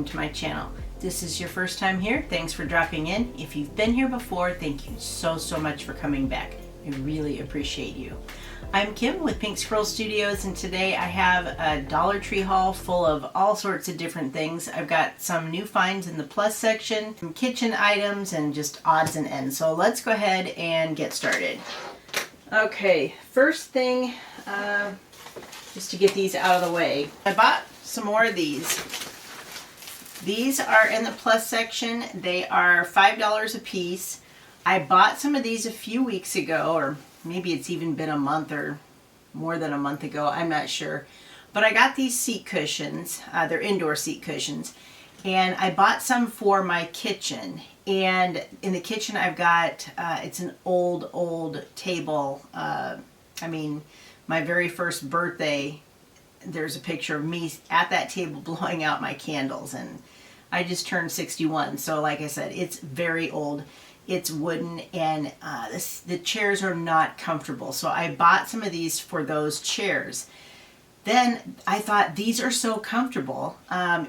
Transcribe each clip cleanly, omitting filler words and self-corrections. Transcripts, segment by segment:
welcome to my channel. This is your first time here, thanks for dropping in. If you've been here before, thank you so much for coming back. I really appreciate you. I'm Kim with Pink Squirrel Studios, and today I have a Dollar Tree haul full of all sorts of different things. I've got some new finds in the plus section, some kitchen items, and just odds and ends. So let's go ahead and get started. Okay, first thing, just to get these out of the way, I bought some more of these. These are in the plus section. They are $5 a piece. I bought some of these a few weeks ago, or maybe it's even been a month or more than a month ago, I'm not sure. But I got these seat cushions. They're indoor seat cushions. And I bought some for my kitchen. And in the kitchen I've got, it's an old table. I mean, my very first birthday, there's a picture of me at that table blowing out my candles. And I just turned 61. So like I said, it's very old. It's wooden, and the chairs are not comfortable. So I bought some of these for those chairs. Then I thought, these are so comfortable.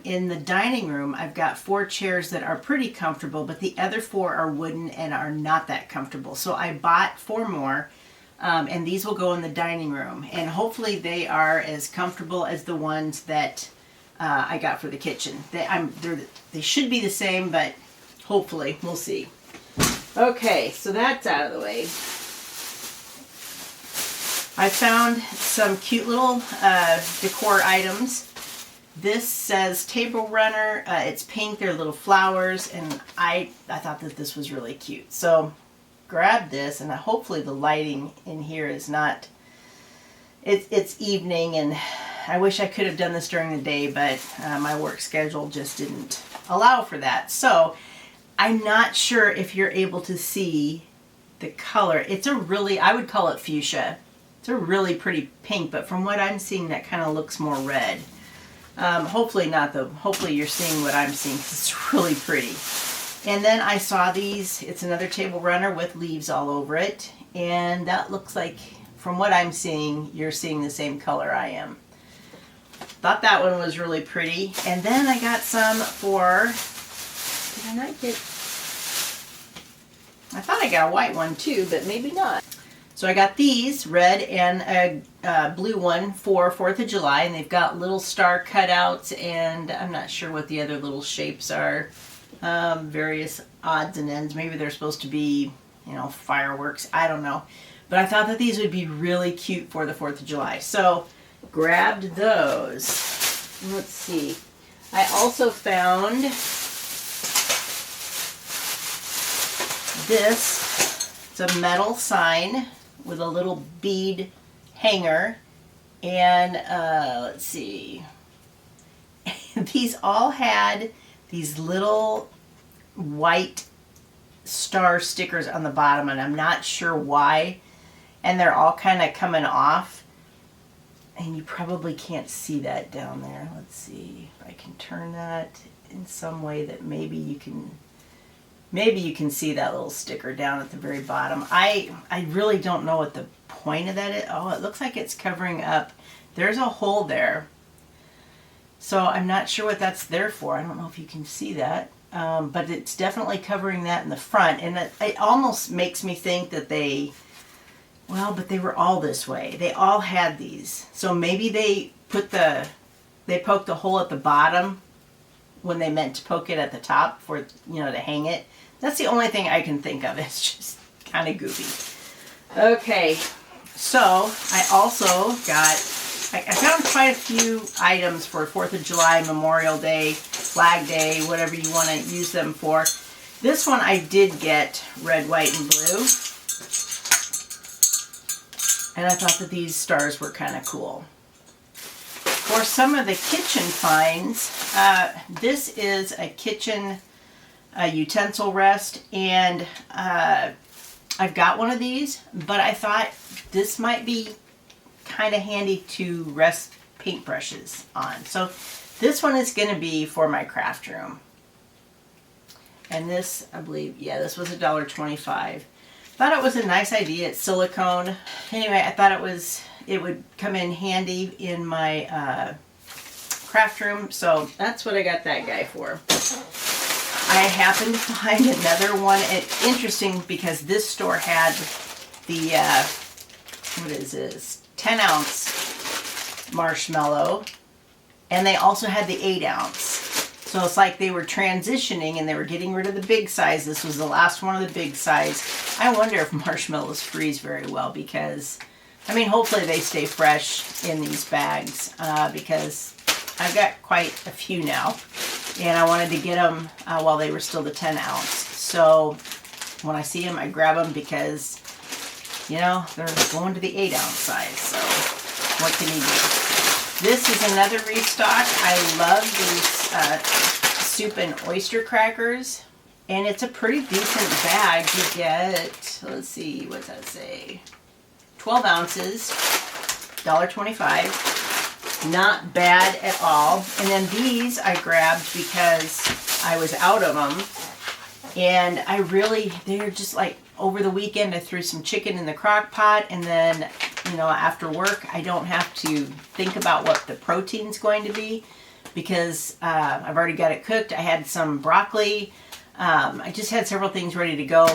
In the dining room, I've got 4 chairs that are pretty comfortable, but the other 4 are wooden and are not that comfortable. So I bought 4 more, and these will go in the dining room. And hopefully they are as comfortable as the ones that I got for the kitchen. They should be the same, but hopefully, we'll see. Okay, so that's out of the way. I found some cute little decor items. This says table runner. It's pink. They're little flowers, and I thought that this was really cute. So grabbed this, and hopefully the lighting in here is not. It's evening, and I wish I could have done this during the day, but my work schedule just didn't allow for that. So I'm not sure if you're able to see the color. It's a really, I would call it fuchsia. It's a really pretty pink, but from what I'm seeing, that kind of looks more red. Hopefully not though. Hopefully you're seeing what I'm seeing, 'cause it's really pretty. And then I saw these. It's another table runner with leaves all over it. And that looks like, from what I'm seeing, you're seeing the same color I am. Thought that one was really pretty. And then I got some for, did I not get, I thought I got a white one too, but maybe not. So I got these, red and a blue one for 4th of July, and they've got little star cutouts, and I'm not sure what the other little shapes are. Various odds and ends. Maybe they're supposed to be, you know, fireworks. I don't know. But I thought that these would be really cute for the 4th of July. So grabbed those. Let's see. I also found this. It's a metal sign with a little bead hanger, and let's see. These all had these little white star stickers on the bottom, and I'm not sure why, and they're all kind of coming off, and you probably can't see that down there. Let's see if I can turn that in some way that maybe you can see that little sticker down at the very bottom. I really don't know what the point of that is. Oh, it looks like it's covering up. There's a hole there. So I'm not sure what that's there for. I don't know if you can see that. But it's definitely covering that in the front. And it almost makes me think that but they were all this way. They all had these. So maybe they poked the hole at the bottom when they meant to poke it at the top for, to hang it. That's the only thing I can think of. It's just kind of goofy. Okay, so I also got, I found quite a few items for 4th of July, Memorial Day, Flag Day, whatever you want to use them for. This one I did get red, white, and blue. And I thought that these stars were kind of cool. For some of the kitchen finds, this is a kitchen utensil rest, and I've got one of these, but I thought this might be kind of handy to rest paintbrushes on. So this one is going to be for my craft room. And this, I believe, yeah, this was $1.25. Thought it was a nice idea. It's silicone. Anyway, I thought it would come in handy in my craft room. So that's what I got that guy for. I happened to find another one. It's interesting because this store had the, what is this, 10-ounce marshmallow, and they also had the 8-ounce. So it's like they were transitioning and they were getting rid of the big size. This was the last one of the big size. I wonder if marshmallows freeze very well because, I mean, hopefully they stay fresh in these bags because I've got quite a few now. And I wanted to get them while they were still the 10-ounce. So when I see them, I grab them because, you know, they're going to the 8-ounce size. So what can you do? This is another restock. I love these soup and oyster crackers. And it's a pretty decent bag. You get, let's see, what's that say? 12 ounces, $1.25. Not bad at all. And then these I grabbed because I was out of them. And they're just like, over the weekend I threw some chicken in the crock pot, and then, you know, after work I don't have to think about what the protein's going to be because I've already got it cooked. I had some broccoli. I just had several things ready to go.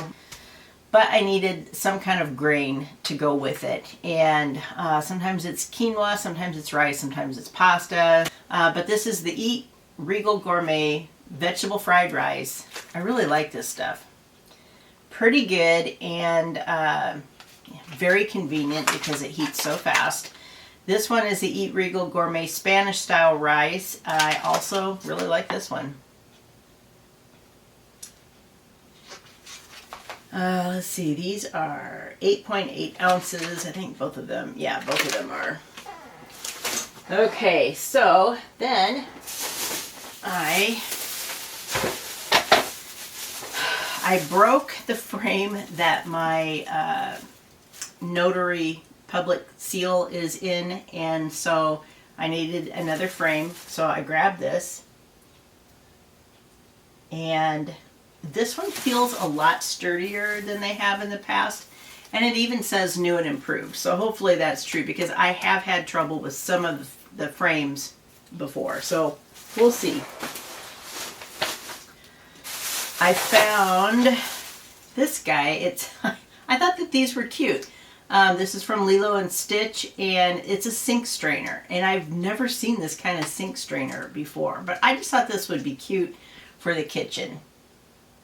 But I needed some kind of grain to go with it. And sometimes it's quinoa, sometimes it's rice, sometimes it's pasta. But this is the Eat Regal Gourmet Vegetable Fried Rice. I really like this stuff. Pretty good and very convenient because it heats so fast. This one is the Eat Regal Gourmet Spanish Style Rice. I also really like this one. Let's see, these are 8.8 ounces. I think both of them, yeah, both of them are. Okay, so then I broke the frame that my notary public seal is in, and so I needed another frame. So I grabbed this, and this one feels a lot sturdier than they have in the past, and it even says new and improved. So hopefully that's true because I have had trouble with some of the frames before. So we'll see. I found this guy. I thought that these were cute. This is from Lilo and Stitch, and it's a sink strainer. And I've never seen this kind of sink strainer before, but I just thought this would be cute for the kitchen.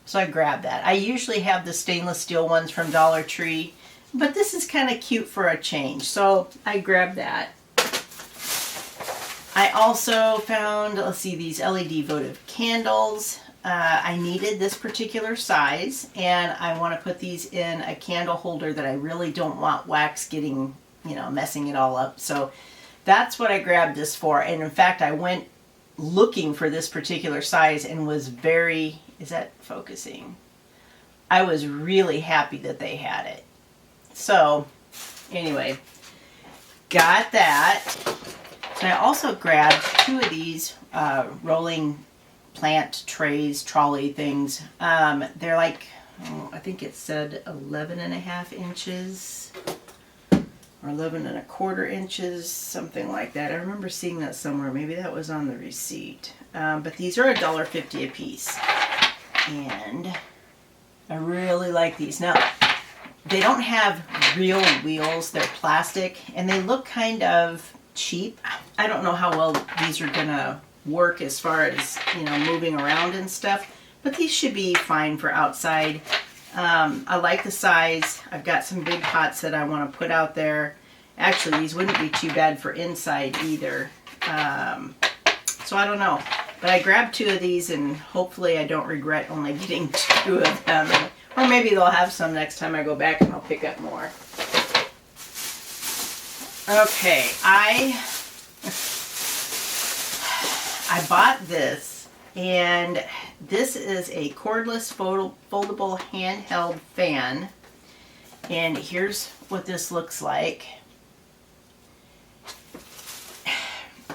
So I grabbed that. I usually have the stainless steel ones from Dollar Tree, but this is kind of cute for a change. So I grabbed that. I also found, let's see, these LED votive candles. I needed this particular size, and I want to put these in a candle holder that I really don't want wax getting, you know, messing it all up. So that's what I grabbed this for. And in fact, I went looking for this particular size and was very, is that focusing? I was really happy that they had it. So anyway, got that. So I also grabbed two of these rolling plant trays, trolley things. They're like, I think it said 11.5 inches or 11.25 inches, something like that. I remember seeing that somewhere. Maybe that was on the receipt. But these are $1.50 a piece. And I really like these. Now, they don't have real wheels. They're plastic, and they look kind of cheap. I don't know how well these are gonna work as far as, you know, moving around and stuff, but these should be fine for outside. I like the size. I've got some big pots that I want to put out there. Actually, these wouldn't be too bad for inside either. So I don't know. But I grabbed two of these, and hopefully I don't regret only getting two of them. Or maybe they'll have some next time I go back and I'll pick up more. Okay, I bought this, and this is a cordless foldable handheld fan. And here's what this looks like.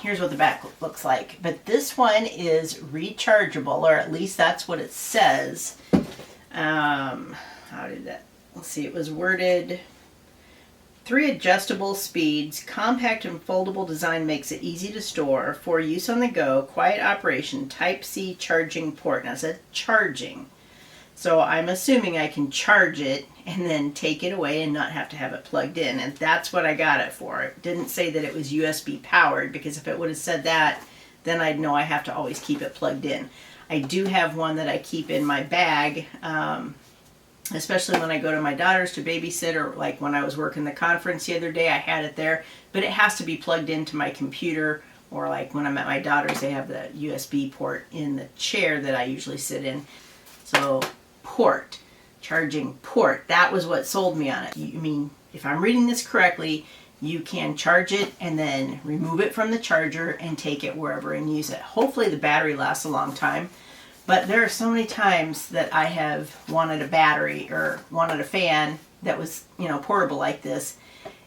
Here's what the back looks like. But this one is rechargeable, or at least that's what it says. How did that? Let's see, it was worded 3 adjustable speeds, compact and foldable design makes it easy to store for use on the go, quiet operation, Type-C charging port. Now it says charging. So I'm assuming I can charge it and then take it away and not have to have it plugged in. And that's what I got it for. It didn't say that it was USB powered, because if it would have said that, then I'd know I have to always keep it plugged in. I do have one that I keep in my bag, especially when I go to my daughter's to babysit, or like when I was working the conference the other day, I had it there. But it has to be plugged into my computer, or like when I'm at my daughter's, they have the USB port in the chair that I usually sit in. So port, charging port, that was what sold me on it. I mean, if I'm reading this correctly, you can charge it and then remove it from the charger and take it wherever and use it. Hopefully the battery lasts a long time. But there are so many times that I have wanted a battery or wanted a fan that was, you know, portable like this.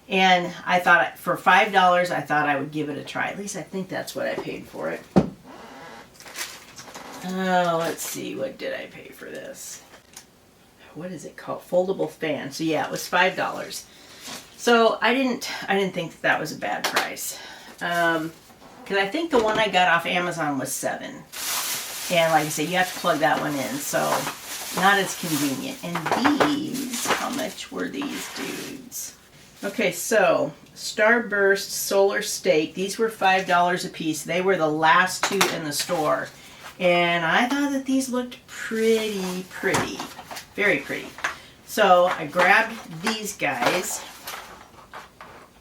And I thought for $5, I thought I would give it a try. At least I think that's what I paid for it. Let's see, what did I pay for this? What is it called? Foldable fan. So yeah, it was $5. So I didn't think that was a bad price. Because I think the one I got off Amazon was $7. And like I said, you have to plug that one in, so not as convenient. And these, how much were these dudes? Okay, so Starburst Solar Stake, these were $5 a piece. They were the last 2 in the store. And I thought that these looked pretty, very pretty. So I grabbed these guys.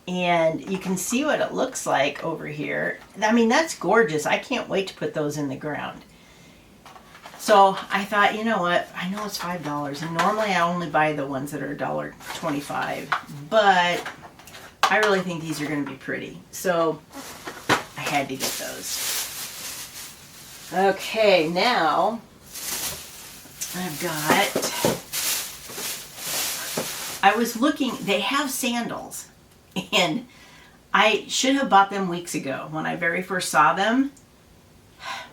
And you can see what it looks like over here. I mean, that's gorgeous. I can't wait to put those in the ground. So I thought, you know what, I know it's $5, and normally I only buy the ones that are $1.25, but I really think these are going to be pretty. So I had to get those. Okay, now I've got, I was looking, they have sandals, and I should have bought them weeks ago when I very first saw them.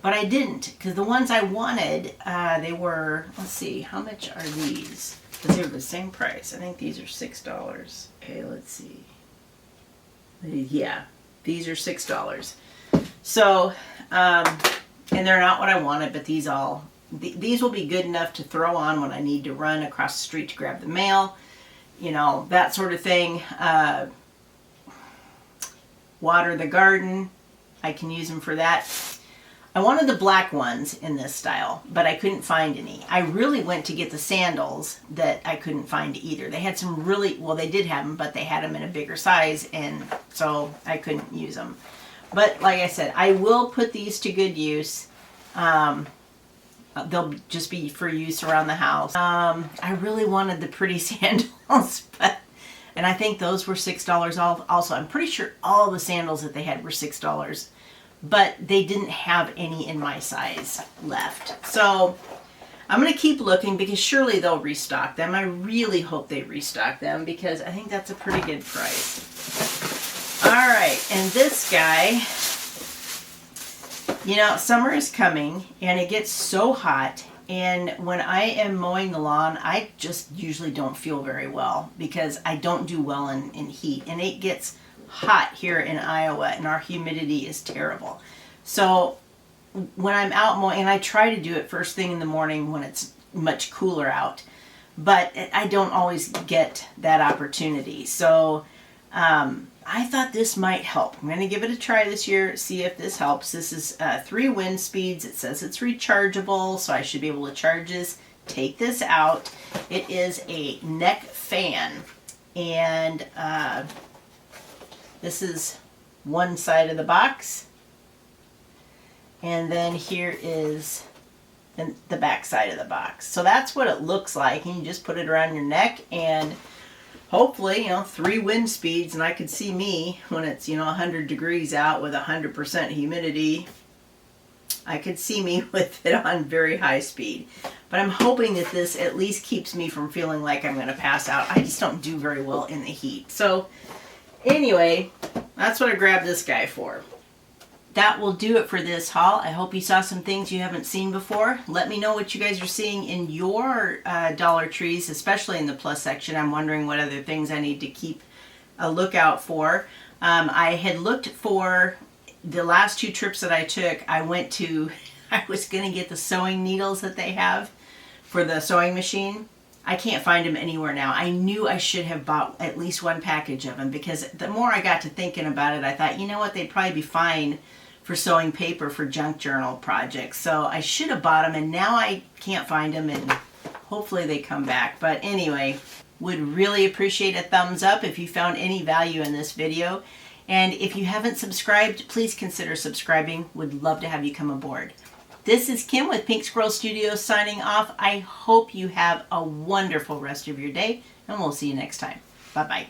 But I didn't, because the ones I wanted, they were, let's see, how much are these? Because they're the same price. I think these are $6. Okay, let's see. Yeah, these are $6. So, and they're not what I wanted, but these will be good enough to throw on when I need to run across the street to grab the mail, you know, that sort of thing. Water the garden, I can use them for that. I wanted the black ones in this style, but I couldn't find any. I really went to get the sandals that I couldn't find either. They had some really, well, they did have them, but they had them in a bigger size, and so I couldn't use them. But like I said, I will put these to good use. They'll just be for use around the house. I really wanted the pretty sandals, and I think those were $6 also. I'm pretty sure all the sandals that they had were $6. But they didn't have any in my size left. So I'm going to keep looking, because surely they'll restock them. I really hope they restock them, because I think that's a pretty good price. All right, and this guy, you know, summer is coming and it gets so hot. And when I am mowing the lawn, I just usually don't feel very well, because I don't do well in heat. And it gets hot here in Iowa, and our humidity is terrible. So when I'm out mowing, and I try to do it first thing in the morning when it's much cooler out, but I don't always get that opportunity. So I thought this might help. I'm going to give it a try this year, see if this helps. This is 3 wind speeds. It says it's rechargeable, so I should be able to charge this. Take this out. It is a neck fan, and this is one side of the box, and then here is the back side of the box. So that's what it looks like, and you just put it around your neck, and hopefully, you know, 3 wind speeds, and I could see me when it's, you know, 100 degrees out with 100% humidity. I could see me with it on very high speed. But I'm hoping that this at least keeps me from feeling like I'm going to pass out. I just don't do very well in the heat. So anyway, that's what I grabbed this guy for. That will do it for this haul. I hope you saw some things you haven't seen before. Let me know what you guys are seeing in your Dollar Trees, especially in the plus section. I'm wondering what other things I need to keep a lookout for. I had looked for the last 2 trips that I took. I was going to get the sewing needles that they have for the sewing machine. I can't find them anywhere now. I knew I should have bought at least 1 package of them, because the more I got to thinking about it, I thought, you know what, they'd probably be fine for sewing paper for junk journal projects. So I should have bought them, and now I can't find them, and hopefully they come back. But anyway, would really appreciate a thumbs up if you found any value in this video. And if you haven't subscribed, please consider subscribing. Would love to have you come aboard. This is Kim with Pink Squirrel Studios signing off. I hope you have a wonderful rest of your day, and we'll see you next time. Bye-bye.